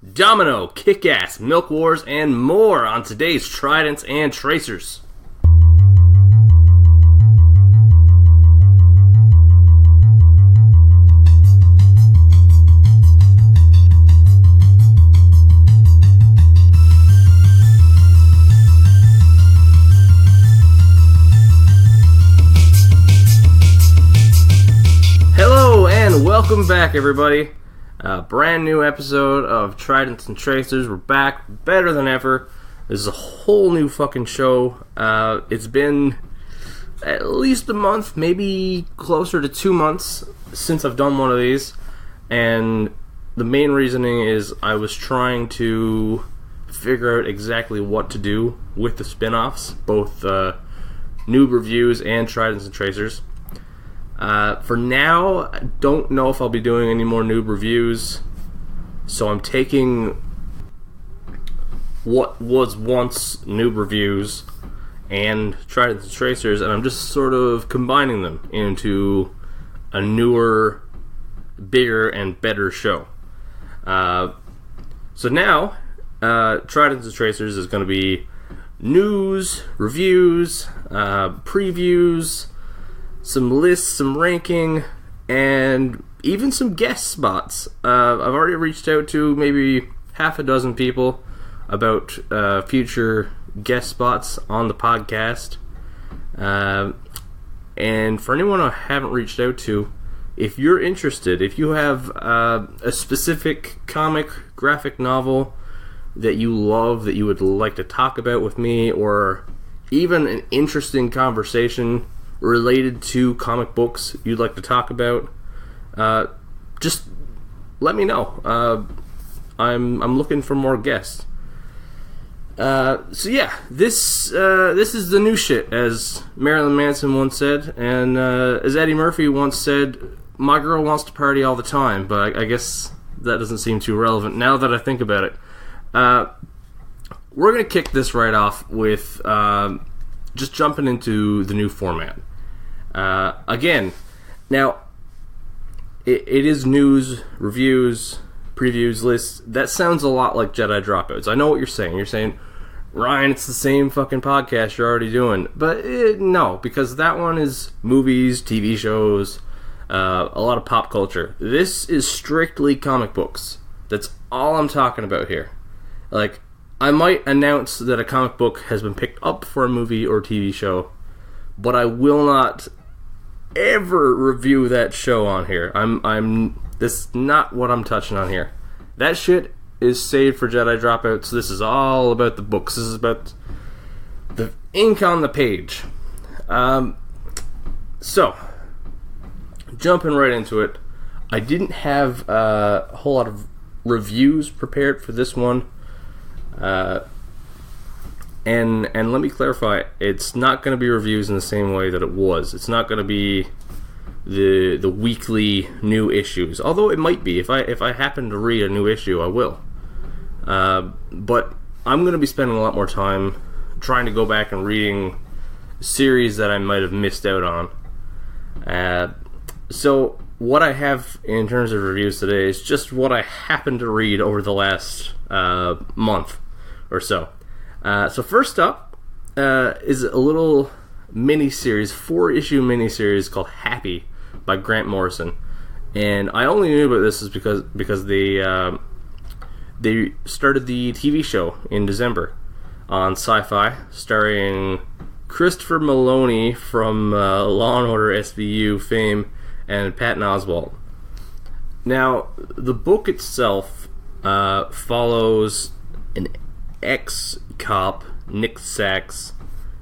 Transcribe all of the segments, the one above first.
Domino, Kick-Ass, Milk Wars, and more on today's Tridents and Tracers. Hello and welcome back, everybody. A brand new episode of Tridents and Tracers. We're back, better than ever. This is a whole new fucking show. It's been at least a month, maybe closer to 2 months since I've done one of these. And the main reasoning is I was trying to figure out exactly what to do with the spin-offs, both noob reviews and Tridents and Tracers. For now, I don't know if I'll be doing any more noob reviews, so I'm taking what was once noob reviews and Tridents and Tracers, and I'm just sort of combining them into a newer, bigger, and better show. So now, Tridents and Tracers is going to be news, reviews, previews, some lists, some ranking, and even some guest spots. I've already reached out to maybe half a dozen people about future guest spots on the podcast. And for anyone I haven't reached out to, if you're interested, if you have a specific comic, graphic novel that you love, that you would like to talk about with me, or even an interesting conversation related to comic books you'd like to talk about, just let me know. I'm looking for more guests. So yeah, this is the new shit, as Marilyn Manson once said, and as Eddie Murphy once said, my girl wants to party all the time, but I guess that doesn't seem too relevant now that I think about it. We're gonna kick this right off with just jumping into the new format. Again, now, it is news, reviews, previews, lists. That sounds a lot like Jedi Dropouts. I know what you're saying. You're saying, Ryan, it's the same fucking podcast you're already doing. But no, because that one is movies, TV shows, a lot of pop culture. This is strictly comic books. That's all I'm talking about here. Like, I might announce that a comic book has been picked up for a movie or TV show, but I will not ever review that show on here. This is not what I'm touching on here. That shit is saved for Jedi Dropouts. This is all about the books. This is about the ink on the page. So, jumping right into it, I didn't have a whole lot of reviews prepared for this one. And let me clarify, it's not going to be reviews in the same way that it was. It's not going to be the weekly new issues, although it might be. If I happen to read a new issue, I will. But I'm going to be spending a lot more time trying to go back and reading series that I might have missed out on. So what I have in terms of reviews today is just what I happened to read over the last month or so. So first up is a little mini-series, 4-issue mini-series called Happy by Grant Morrison. And I only knew about this is because they started the TV show in December on Sci-Fi, starring Christopher Maloney from Law & Order SVU fame and Patton Oswalt. Now, the book itself follows an ex-cop, Nick Sachs,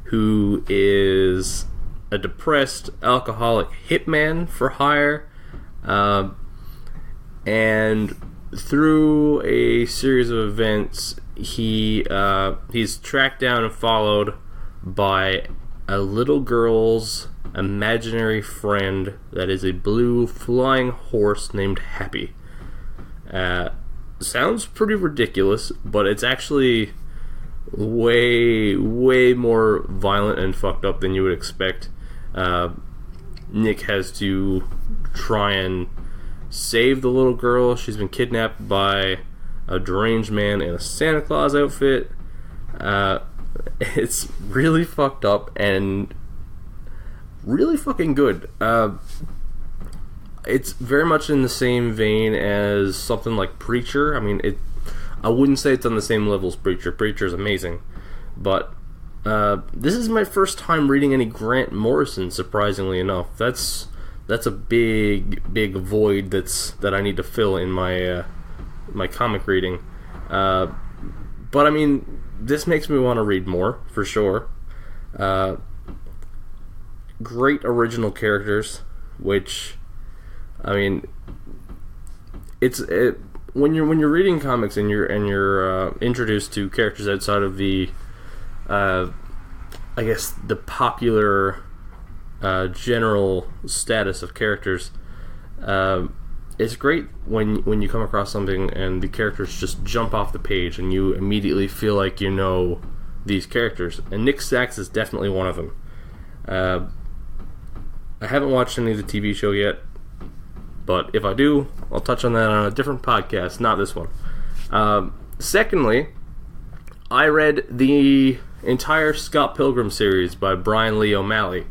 who is a depressed alcoholic hitman for hire, and through a series of events, he's tracked down and followed by a little girl's imaginary friend that is a blue flying horse named Happy. Sounds pretty ridiculous, but it's actually way more violent and fucked up than you would expect. Nick has to try and save the little girl. She's been kidnapped by a deranged man in a Santa Claus outfit. It's really fucked up and really fucking good. It's very much in the same vein as something like Preacher. I mean, I wouldn't say it's on the same level as Preacher. Preacher's amazing. But this is my first time reading any Grant Morrison, surprisingly enough. That's a big void that I need to fill in my my comic reading. But I mean, this makes me want to read more, for sure. Great original characters, which, I mean, when you're reading comics and you're introduced to characters outside of the I guess the popular general status of characters, it's great when you come across something and the characters just jump off the page and you immediately feel like you know these characters. And Nick Sachs is definitely one of them. I haven't watched any of the TV show yet, but if I do, I'll touch on that on a different podcast, not this one. Secondly, I read the entire Scott Pilgrim series by Brian Lee O'Malley.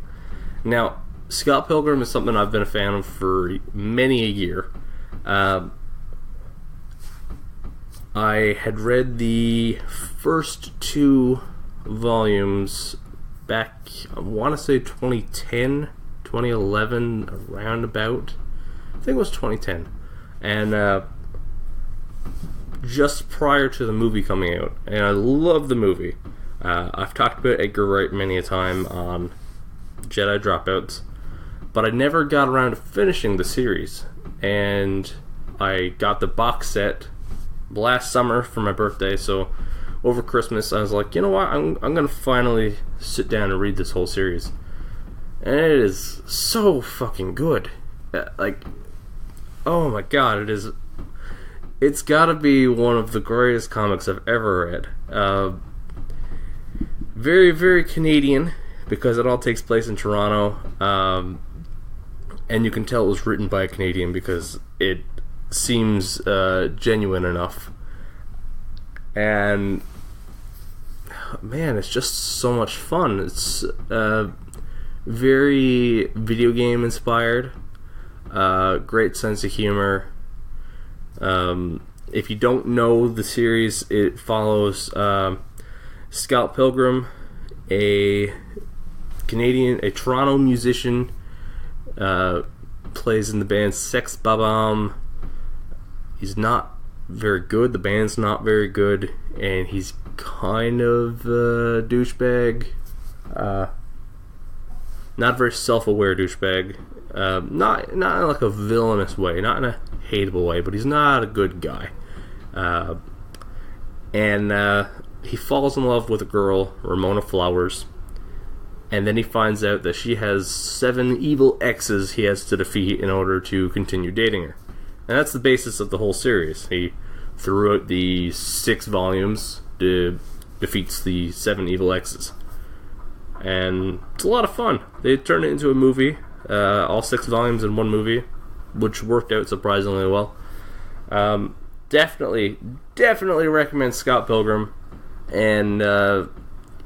Now, Scott Pilgrim is something I've been a fan of for many a year. I had read the first 2 volumes back, I want to say 2010, 2011, around about. I think it was 2010. And just prior to the movie coming out. And I love the movie. I've talked about Edgar Wright many a time on Jedi Dropouts, but I never got around to finishing the series. And I got the box set last summer for my birthday, so over Christmas I was like, you know what, I'm gonna finally sit down and read this whole series. And it is so fucking good. Like, oh my god, it is. It's gotta be one of the greatest comics I've ever read. Very, very Canadian, because it all takes place in Toronto. And you can tell it was written by a Canadian because it seems genuine enough. And man, it's just so much fun. It's very video game inspired. Great sense of humor. If you don't know the series, it follows Scott Pilgrim, a Toronto musician, plays in the band Sex Bob-omb. He's not very good, the band's not very good, and he's kind of a douchebag. Not a very self-aware douchebag. Not in like a villainous way, not in a hateable way, but he's not a good guy. And he falls in love with a girl, Ramona Flowers, and then he finds out that she has 7 evil exes he has to defeat in order to continue dating her. And that's the basis of the whole series. He, throughout the 6 volumes, defeats the 7 evil exes. And it's a lot of fun. They turned it into a movie, all 6 volumes in one movie, which worked out surprisingly well. Definitely recommend Scott Pilgrim, and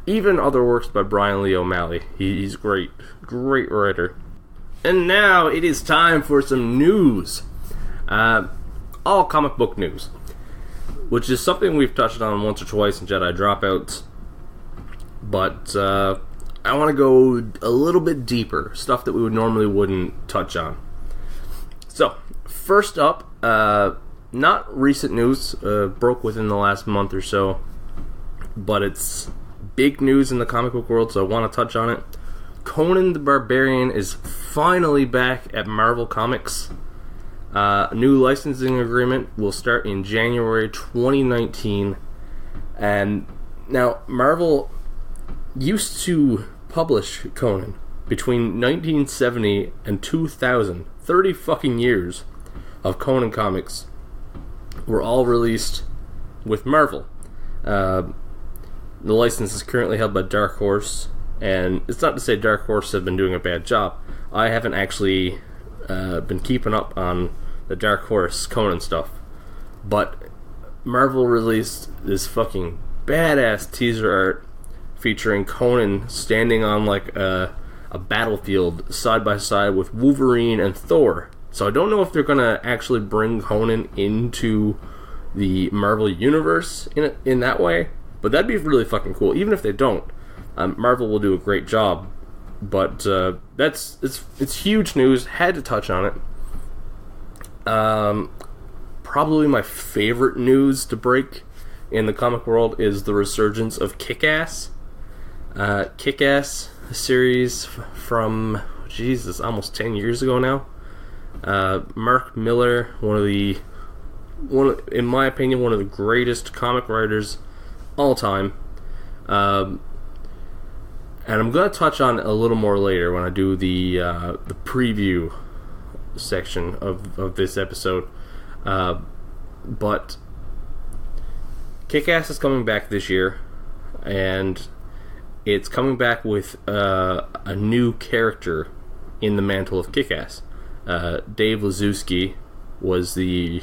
even other works by Brian Lee O'Malley. He's great writer. And now it is time for some news. All comic book news, which is something we've touched on once or twice in Jedi Dropouts, but I want to go a little bit deeper, stuff that we wouldn't touch on. So, first up, not recent news, broke within the last month or so, but it's big news in the comic book world, so I want to touch on it. Conan the Barbarian is finally back at Marvel Comics. A new licensing agreement will start in January 2019, and now Marvel used to publish Conan between 1970 and 2000. 30 fucking years of Conan comics were all released with Marvel. The license is currently held by Dark Horse, and it's not to say Dark Horse have been doing a bad job. I haven't actually been keeping up on the Dark Horse Conan stuff, but Marvel released this fucking badass teaser art featuring Conan standing on like a battlefield side by side with Wolverine and Thor. So I don't know if they're gonna actually bring Conan into the Marvel universe in that way, but that'd be really fucking cool. Even if they don't, Marvel will do a great job. But it's huge news. Had to touch on it. Probably my favorite news to break in the comic world is the resurgence of Kick-Ass. Kick-Ass series from almost 10 years ago now. Mark Millar, in my opinion, one of the greatest comic writers all time. And I'm going to touch on it a little more later when I do the preview section of this episode. But Kick-Ass is coming back this year, and it's coming back with a new character in the mantle of Kick-Ass. Dave Lazowski was the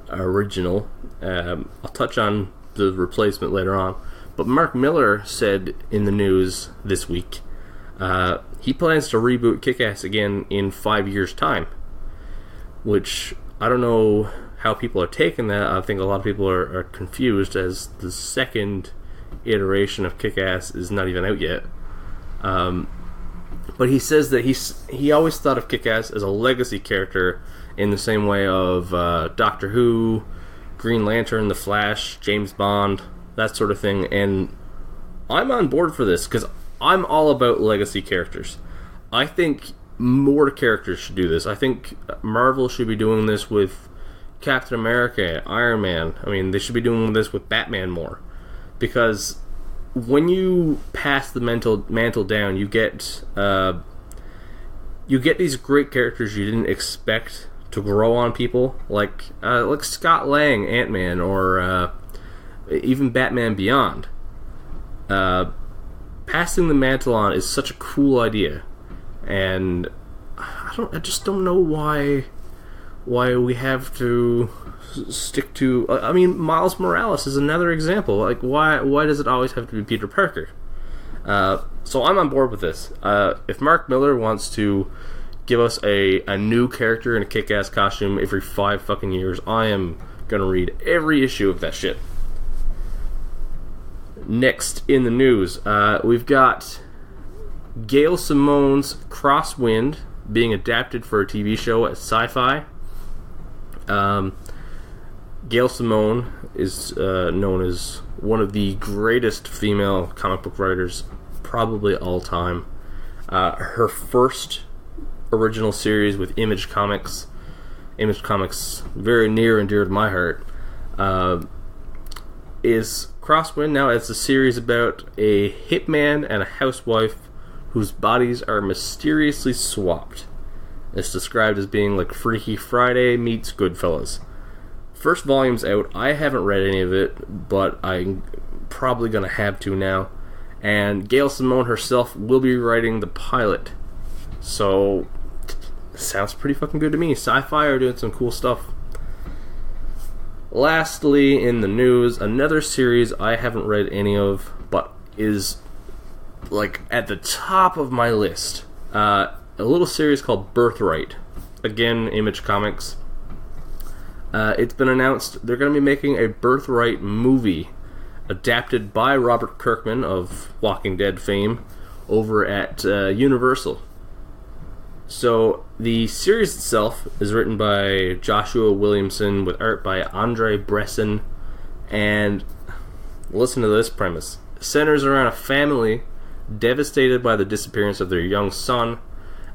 original. I'll touch on the replacement later on. But Mark Millar said in the news this week he plans to reboot Kick-Ass again in 5 years' time. Which, I don't know how people are taking that. I think a lot of people are confused, as the second iteration of Kick-Ass is not even out yet. But he says that he always thought of Kick-Ass as a legacy character in the same way of Doctor Who, Green Lantern, The Flash, James Bond, that sort of thing. And I'm on board for this because I'm all about legacy characters. I think more characters should do this. I think Marvel should be doing this with Captain America, Iron Man. I mean, they should be doing this with Batman more. Because when you pass the mantle down, you get these great characters you didn't expect to grow on people, like Scott Lang, Ant-Man, or even Batman Beyond. Passing the mantle on is such a cool idea, and I just don't know why we have to stick to. I mean, Miles Morales is another example. Like, why does it always have to be Peter Parker? So I'm on board with this. If Mark Millar wants to give us a new character in a Kick-Ass costume every 5 fucking years, I am gonna read every issue of that shit. Next in the news, we've got Gail Simone's Crosswind being adapted for a TV show at Sci-Fi. Gail Simone is known as one of the greatest female comic book writers, probably all time. Her first original series with Image Comics, very near and dear to my heart, is Crosswind. Now it's a series about a hitman and a housewife whose bodies are mysteriously swapped. It's described as being like Freaky Friday meets Goodfellas. First volume's out. I haven't read any of it, but I'm probably going to have to now. And Gail Simone herself will be writing the pilot. So, sounds pretty fucking good to me. Sci-Fi are doing some cool stuff. Lastly, in the news, another series I haven't read any of, but is like at the top of my list. A little series called Birthright. Again, Image Comics. It's been announced they're going to be making a Birthright movie adapted by Robert Kirkman of Walking Dead fame over at Universal. So the series itself is written by Joshua Williamson with art by Andre Bresson, and listen to this premise. It centers around a family devastated by the disappearance of their young son,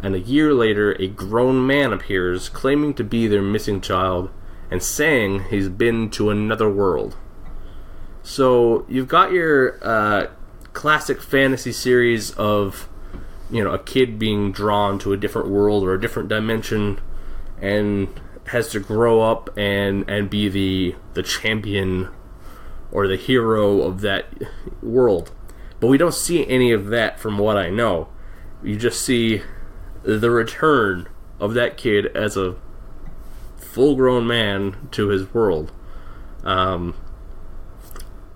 and a year later a grown man appears claiming to be their missing child and saying he's been to another world. So you've got your classic fantasy series of, you know, a kid being drawn to a different world or a different dimension and has to grow up and be the champion or the hero of that world. But we don't see any of that from what I know. You just see the return of that kid as a full-grown man to his world. And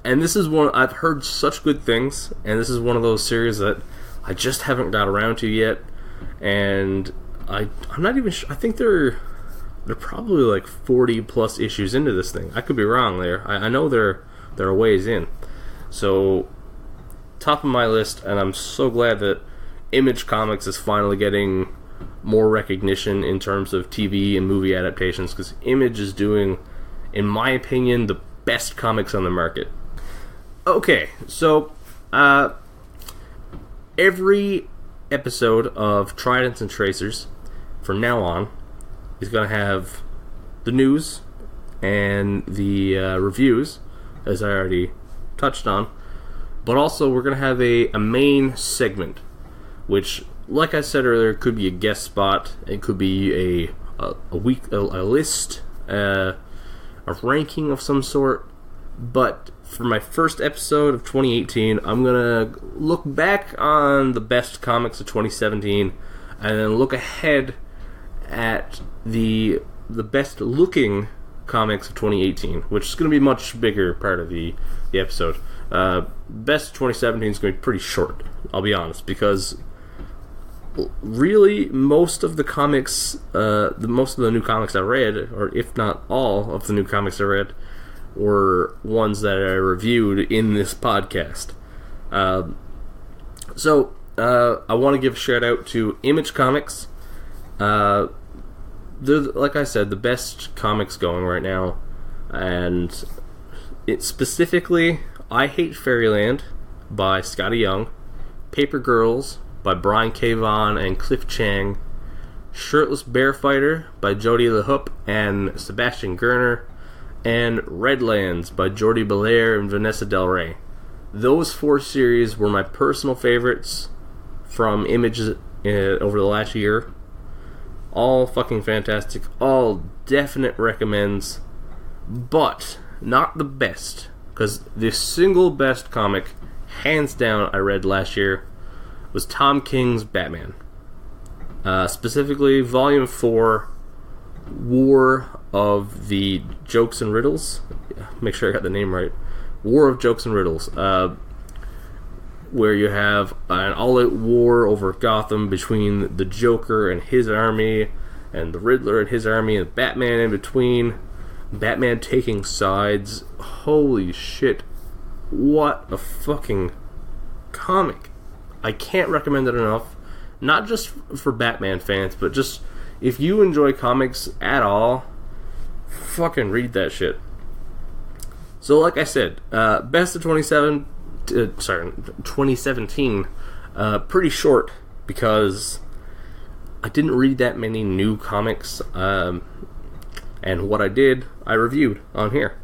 this is one I've heard such good things, and this is one of those series that I just haven't got around to yet. And I'm not even sure. I think they're probably like 40 plus issues into this thing. I could be wrong there. I know they're a ways in. So top of my list, and I'm so glad that Image Comics is finally getting more recognition in terms of TV and movie adaptations, because Image is doing, in my opinion, the best comics on the market. Okay, so every episode of Tridents and Tracers from now on is going to have the news and the reviews, as I already touched on, but also we're going to have a main segment, which, like I said earlier, could be a guest spot, it could be a list, a ranking of some sort. But for my first episode of 2018, I'm gonna look back on the best comics of 2017, and then look ahead at the best looking comics of 2018, which is going to be a much bigger part of the episode. Best 2017 is going to be pretty short, I'll be honest, because really most of the comics, most of the new comics I read, or if not all of the new comics I read, were ones that I reviewed in this podcast. So I want to give a shout out to Image Comics. They're, like I said, the best comics going right now, and it specifically, I Hate Fairyland by Scotty Young, Paper Girls by Brian K. Vaughan and Cliff Chang, Shirtless Bear Fighter by Jody LaHoop and Sebastian Gerner, and Redlands by Jordi Belair and Vanessa Del Rey. Those 4 series were my personal favorites from Image over the last year. All fucking fantastic, all definite recommends, but not the best, because the single best comic, hands down, I read last year was Tom King's Batman. Specifically, Volume 4, War of the Jokes and Riddles. Make sure I got the name right. War of Jokes and Riddles. Where you have an all-out war over Gotham between the Joker and his army, and the Riddler and his army, and Batman in between. Batman taking sides. Holy shit. What a fucking comic. I can't recommend it enough. Not just for Batman fans, but just if you enjoy comics at all, fucking read that shit. So like I said, best of 2017, pretty short, because I didn't read that many new comics, and what I did, I reviewed on here.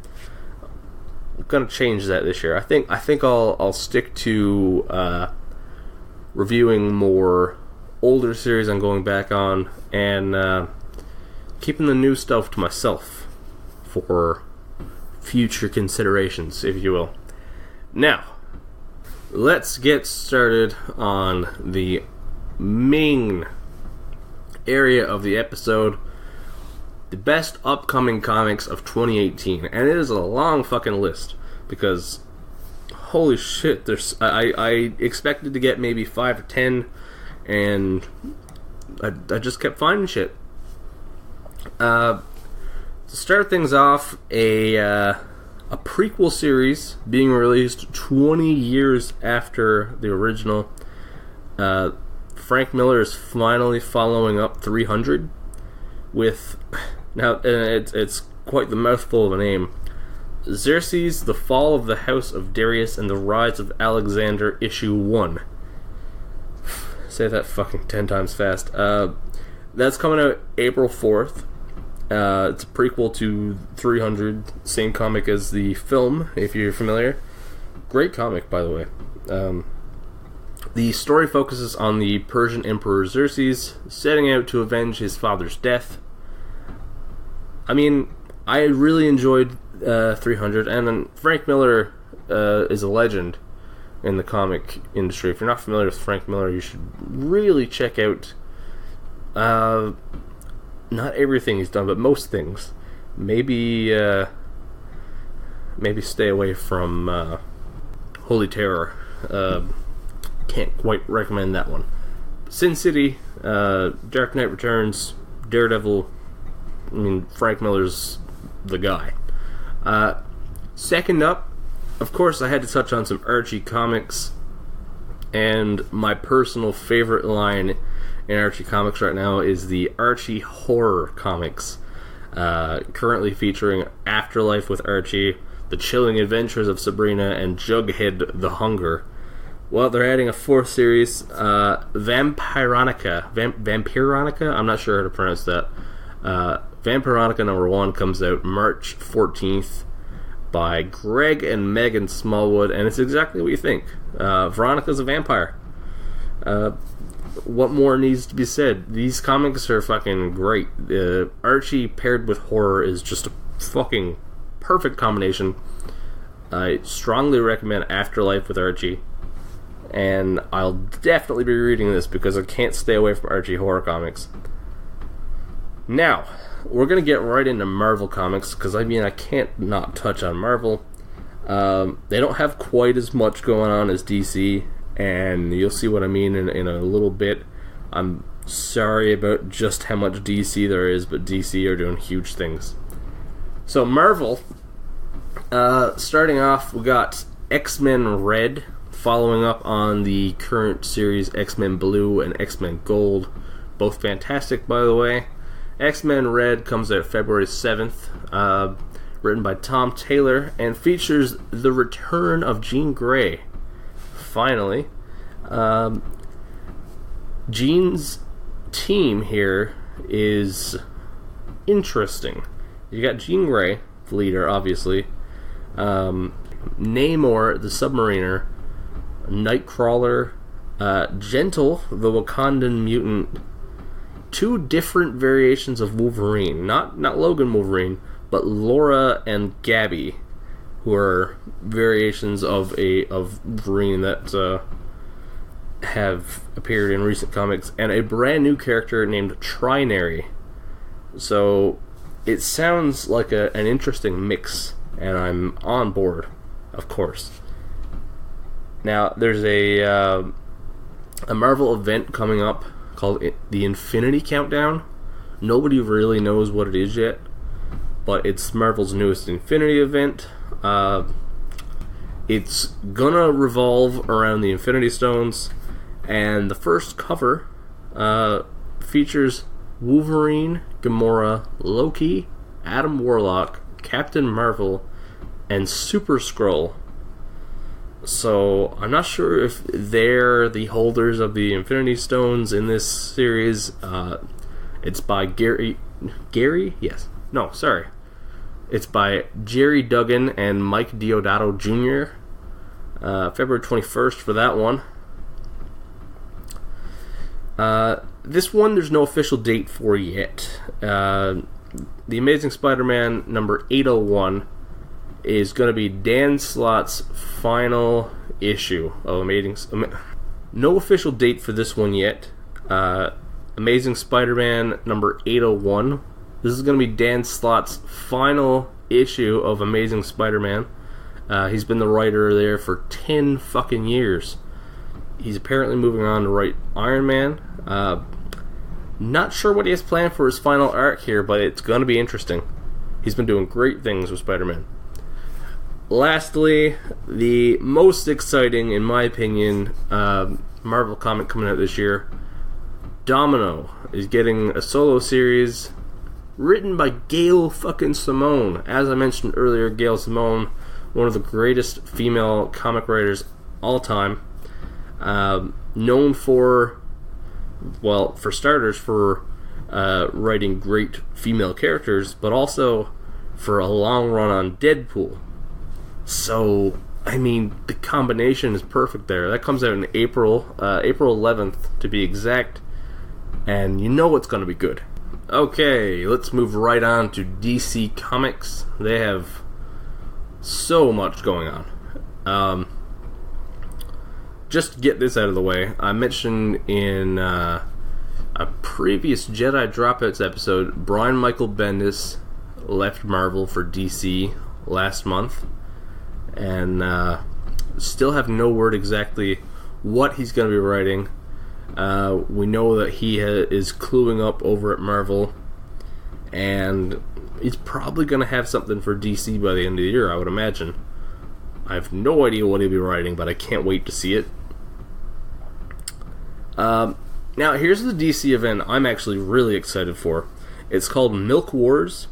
I'm gonna change that this year. I think I'll stick to reviewing more older series I'm going back on, and keeping the new stuff to myself for future considerations, if you will. Now, let's get started on the main area of the episode, the best upcoming comics of 2018, and it is a long fucking list, because holy shit, I expected to get maybe 5 or 10, and I just kept finding shit. To start things off, a prequel series being released 20 years after the original. Frank Miller is finally following up 300 with, now it's quite the mouthful of a name, Xerxes, The Fall of the House of Darius and the Rise of Alexander, Issue 1. Say that fucking 10 times fast. That's coming out April 4th. It's a prequel to 300, same comic as the film, if you're familiar. Great comic, by the way. The story focuses on the Persian Emperor Xerxes setting out to avenge his father's death. I mean, I really enjoyed 300, and then Frank Miller is a legend in the comic industry. If you're not familiar with Frank Miller, you should really check out not everything he's done, but most things. Maybe maybe stay away from Holy Terror. Can't quite recommend that one. Sin City, Dark Knight Returns, Daredevil. I mean, Frank Miller's the guy. Second up, of course, I had to touch on some Archie comics. And my personal favorite line in Archie comics right now is the Archie horror comics. Currently featuring Afterlife with Archie, The Chilling Adventures of Sabrina, and Jughead the Hunger. Well, they're adding a fourth series, Vampironica. Vampironica? I'm not sure how to pronounce that. Vampironica number 1 comes out March 14th by Greg and Megan Smallwood, and it's exactly what you think. Veronica's a vampire. What more needs to be said? These comics are fucking great. Archie paired with horror is just a fucking perfect combination. I strongly recommend Afterlife with Archie, and I'll definitely be reading this because I can't stay away from Archie horror comics. Now, we're going to get right into Marvel comics, because I mean, I can't not touch on Marvel. They don't have quite as much going on as DC, and you'll see what I mean in a little bit. I'm sorry about just how much DC there is, but DC are doing huge things. So Marvel, starting off, we got X-Men Red, following up on the current series X-Men Blue and X-Men Gold. Both fantastic, by the way. X-Men Red comes out February 7th, written by Tom Taylor, and features the return of Jean Grey. Finally. Jean's team here is interesting. You got Jean Grey, the leader, obviously. Namor, the submariner. Nightcrawler. Gentle, the Wakandan mutant. 2 different variations of Wolverine. Not Logan Wolverine, but Laura and Gabby, who are variations of Wolverine that have appeared in recent comics, and a brand new character named Trinary. So it sounds like an interesting mix, and I'm on board, of course. Now, there's a Marvel event coming up called the Infinity Countdown. Nobody really knows what it is yet, but it's Marvel's newest Infinity event. It's gonna revolve around the Infinity Stones, and the first cover features Wolverine, Gamora, Loki, Adam Warlock, Captain Marvel, and Super Skrull. So I'm not sure if they're the holders of the Infinity Stones in this series. It's by Gary? Yes. No, sorry. It's by Jerry Duggan and Mike Deodato Jr. February 21st for that one. This one there's no official date for yet. The Amazing Spider-Man number 801 is going to be Dan Slott's final issue of Amazing... No official date for this one yet. Amazing Spider-Man number 801. This is going to be Dan Slott's final issue of Amazing Spider-Man. He's been the writer there for 10 fucking years. He's apparently moving on to write Iron Man. Not sure what he has planned for his final arc here, but it's going to be interesting. He's been doing great things with Spider-Man. Lastly, the most exciting, in my opinion, Marvel comic coming out this year, Domino, is getting a solo series written by Gail fucking Simone. As I mentioned earlier, Gail Simone, one of the greatest female comic writers all time. Known for, well, for starters, for writing great female characters, but also for a long run on Deadpool. So, I mean, the combination is perfect there. That comes out in April 11th to be exact, and you know it's going to be good. Okay, let's move right on to DC Comics. They have so much going on. Just to get this out of the way, I mentioned in a previous Jedi Dropouts episode, Brian Michael Bendis left Marvel for DC last month. and still have no word exactly what he's going to be writing. We know that he is cluing up over at Marvel, and he's probably going to have something for DC by the end of the year, I would imagine. I have no idea what he'll be writing, but I can't wait to see it. Now, here's the DC event I'm actually really excited for. It's called Milk Wars,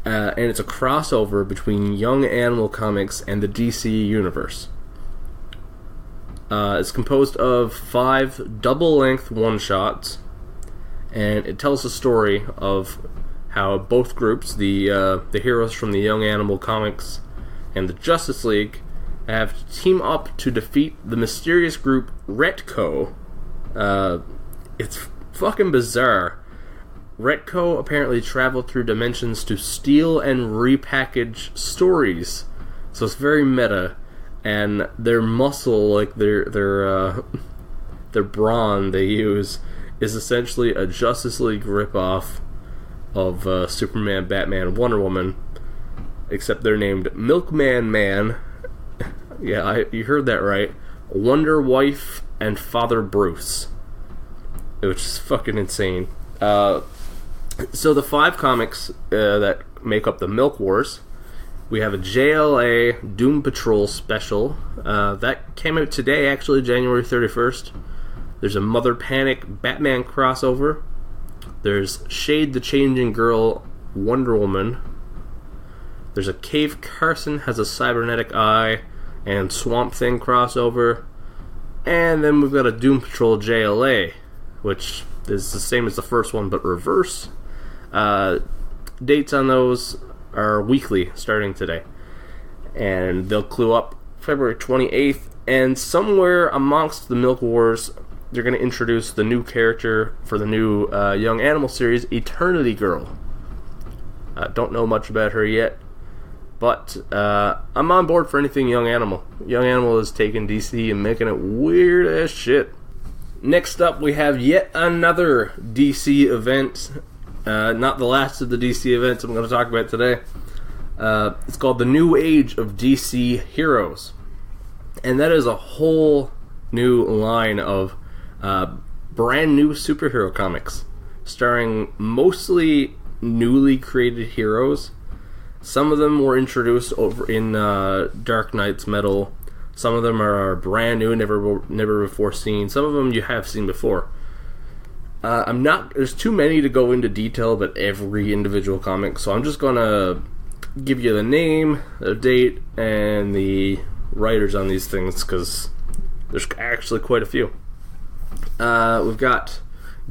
and it's a crossover between Young Animal Comics and the DC Universe. It's composed of 5 double-length one-shots, and it tells the story of how both groups, the heroes from the Young Animal Comics and the Justice League, have to team up to defeat the mysterious group Retco. It's fucking bizarre. Retco apparently traveled through dimensions to steal and repackage stories, so it's very meta. And their muscle, like their brawn they use, is essentially a Justice League ripoff of Superman, Batman, Wonder Woman, except they're named Milkman Man. Yeah, you heard that right. Wonder Wife and Father Bruce, which is fucking insane. So the 5 comics that make up the Milk Wars. We have a JLA Doom Patrol special. That came out today, actually, January 31st. There's a Mother Panic Batman crossover. There's Shade the Changing Girl Wonder Woman. There's a Cave Carson Has a Cybernetic Eye and Swamp Thing crossover. And then we've got a Doom Patrol JLA, which is the same as the first one, but reverse. Dates on those are weekly, starting today. And they'll clue up February 28th. And somewhere amongst the Milk Wars, they're going to introduce the new character for the new Young Animal series, Eternity Girl. Don't know much about her yet, but I'm on board for anything Young Animal. Young Animal is taking DC and making it weird as shit. Next up, we have yet another DC event. Not the last of the DC events I'm going to talk about today. It's called The New Age of DC Heroes. And that is a whole new line of brand new superhero comics, starring mostly newly created heroes. Some of them were introduced over in Dark Knight's Metal. Some of them are brand new, never before seen. Some of them you have seen before. There's too many to go into detail about every individual comic, so I'm just gonna give you the name, the date, and the writers on these things, because there's actually quite a few. We've got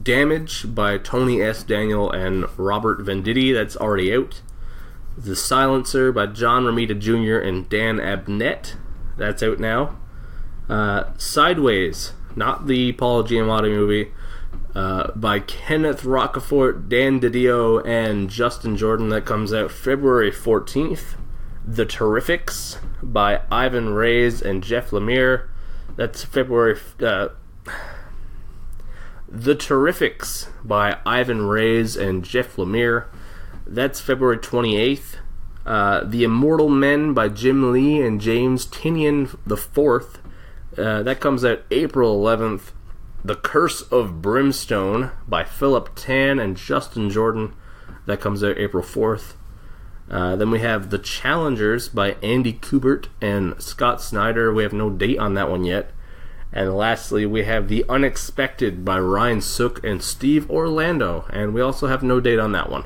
Damage by Tony S. Daniel and Robert Venditti, that's already out. The Silencer by John Romita Jr. and Dan Abnett, that's out now. Sideways, not the Paul Giamatti movie, by Kenneth Rocafort, Dan DiDio, and Justin Jordan, that comes out February 14th. The Terrifics by Ivan Reyes and Jeff Lemire, that's February... The Terrifics by Ivan Reyes and Jeff Lemire, that's February 28th. The Immortal Men by Jim Lee and James Tynion IV, that comes out April 11th. The Curse of Brimstone by Philip Tan and Justin Jordan, that comes out April 4th. Then we have The Challengers by Andy Kubert and Scott Snyder. We have no date on that one yet. And lastly, we have The Unexpected by Ryan Sook and Steve Orlando, and we also have no date on that one.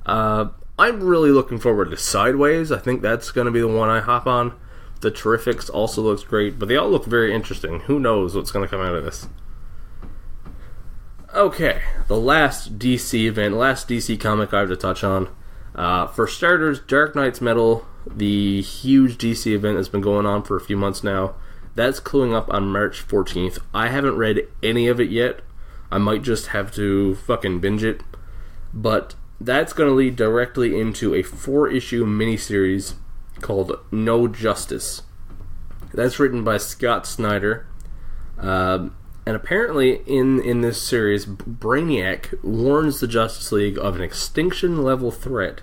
I'm really looking forward to Sideways. I think that's going to be the one I hop on. The Terrifics also looks great, but they all look very interesting. Who knows what's going to come out of this? Okay, the last DC event, last DC comic I have to touch on. For starters, Dark Knight's Metal, the huge DC event that's been going on for a few months now. That's cluing up on March 14th. I haven't read any of it yet. I might just have to fucking binge it. But that's going to lead directly into a 4-issue miniseries called No Justice. That's written by Scott Snyder. And apparently in this series, Brainiac warns the Justice League of an extinction-level threat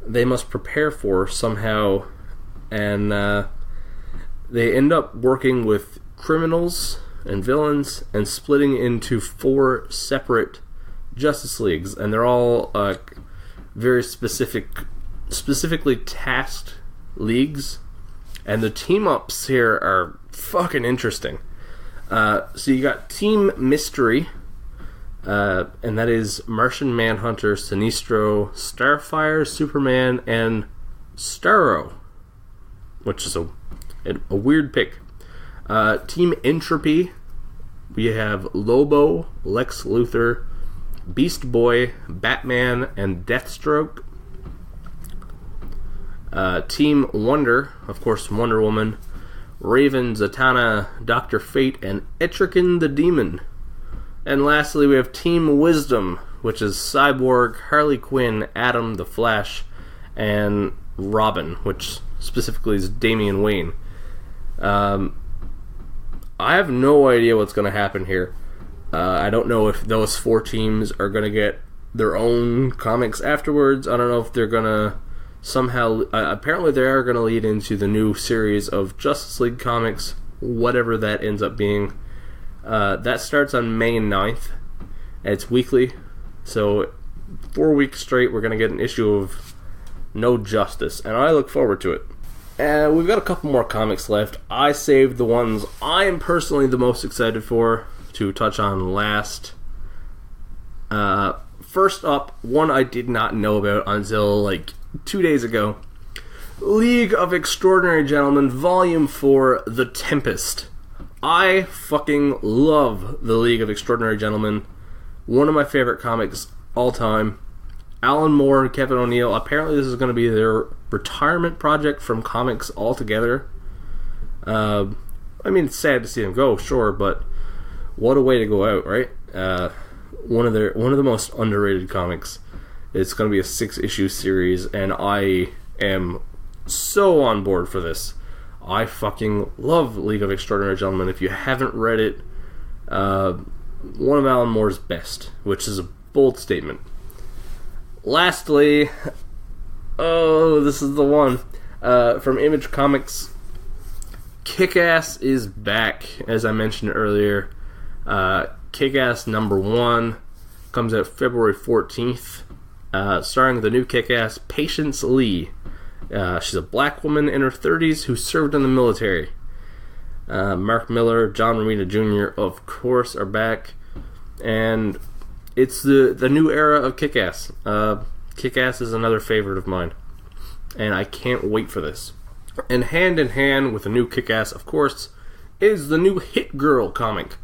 they must prepare for somehow and they end up working with criminals and villains and splitting into 4 separate Justice Leagues, and they're all very specifically tasked leagues, and the team-ups here are fucking interesting. So you got Team Mystery, and that is Martian Manhunter, Sinestro, Starfire, Superman, and Starro, which is a weird pick. Team Entropy, we have Lobo, Lex Luthor, Beast Boy, Batman, and Deathstroke. Team Wonder, of course, Wonder Woman, Raven, Zatanna, Dr. Fate, and Etrigan the Demon. And lastly, we have Team Wisdom, which is Cyborg, Harley Quinn, Atom, the Flash, and Robin, which specifically is Damian Wayne. I have no idea what's going to happen here. I don't know if those 4 teams are going to get their own comics afterwards. I don't know if they're going to somehow... apparently they are going to lead into the new series of Justice League comics, whatever that ends up being. That starts on May 9th. And it's weekly. So 4 weeks straight we're going to get an issue of No Justice. And I look forward to it. We've got a couple more comics left. I saved the ones I am personally the most excited for to touch on last. First up, one I did not know about until like 2 days ago. League of Extraordinary Gentlemen, Volume 4, The Tempest. I fucking love the League of Extraordinary Gentlemen. One of my favorite comics all time. Alan Moore and Kevin O'Neill. Apparently this is going to be their retirement project from comics altogether. I mean, it's sad to see them go, sure, but what a way to go out, right? One of the most underrated comics. It's going to be a 6-issue series, and I am so on board for this. I fucking love League of Extraordinary Gentlemen. If you haven't read it, one of Alan Moore's best, which is a bold statement. Lastly, this is the one, from Image Comics, Kick-Ass is back, as I mentioned earlier. Kick-Ass #1 comes out February 14th, starring the new Kick-Ass, Patience Lee. She's a black woman in her 30s who served in the military. Mark Miller, John Romita Jr., of course, are back, and it's the new era of Kick-Ass. Kick-Ass is another favorite of mine, and I can't wait for this. And hand in hand with the new Kick-Ass, of course, is the new Hit Girl comic.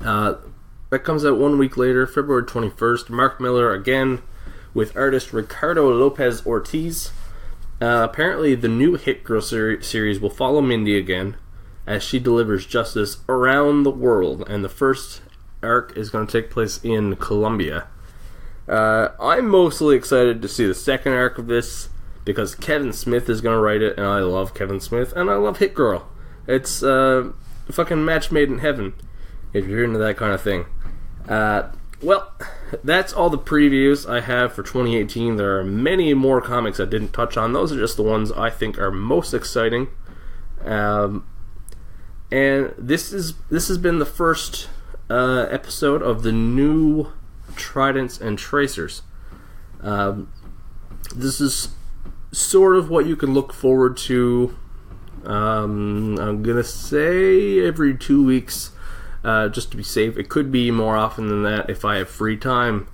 That comes out 1 week later, February 21st. Mark Miller again with artist Ricardo Lopez Ortiz. Apparently the new Hit Girl series will follow Mindy again as she delivers justice around the world, and the first arc is going to take place in Colombia. I'm mostly excited to see the second arc of this because Kevin Smith is going to write it, and I love Kevin Smith, and I love Hit Girl. It's a fucking match made in heaven if you're into that kind of thing. Well, that's all the previews I have for 2018. There are many more comics I didn't touch on. Those are just the ones I think are most exciting. And this has been the first episode of the new Tridents and Tracers. This is sort of what you can look forward to. I'm gonna say every 2 weeks. Just to be safe. It could be more often than that if I have free time.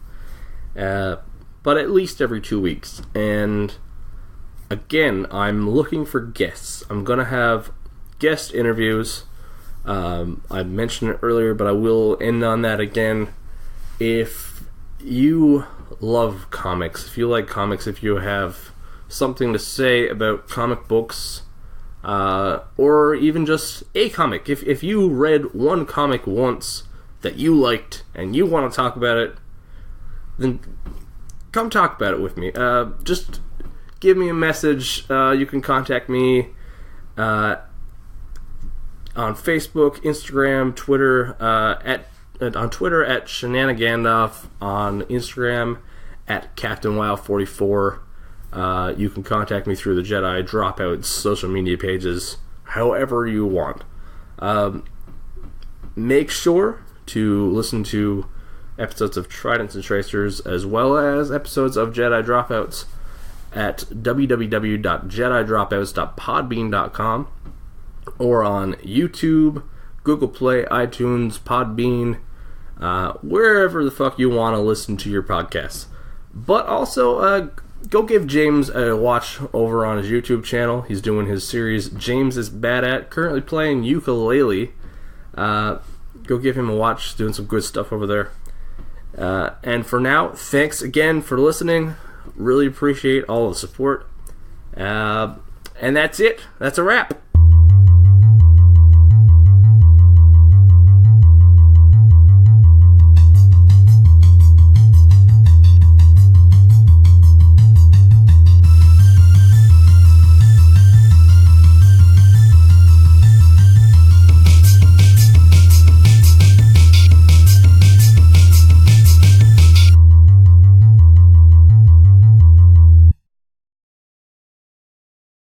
But at least every 2 weeks. And again, I'm looking for guests. I'm going to have guest interviews. I mentioned it earlier, but I will end on that again. If you love comics, if you like comics, if you have something to say about comic books, or even just a comic. If you read one comic once that you liked and you want to talk about it, then come talk about it with me. Just give me a message. You can contact me on Facebook, Instagram, Twitter, on Twitter at Shenanigandolph, on Instagram at CaptainWow44. You can contact me through the Jedi Dropouts social media pages, however you want. Make sure to listen to episodes of Tridents and Tracers, as well as episodes of Jedi Dropouts at www.jedidropouts.podbean.com, or on YouTube, Google Play, iTunes, Podbean, wherever the fuck you want to listen to your podcasts. But also, go give James a watch over on his YouTube channel. He's doing his series James is Bad At, currently playing ukulele. Go give him a watch, doing some good stuff over there. And for now, thanks again for listening. Really appreciate all the support. And that's it. That's a wrap.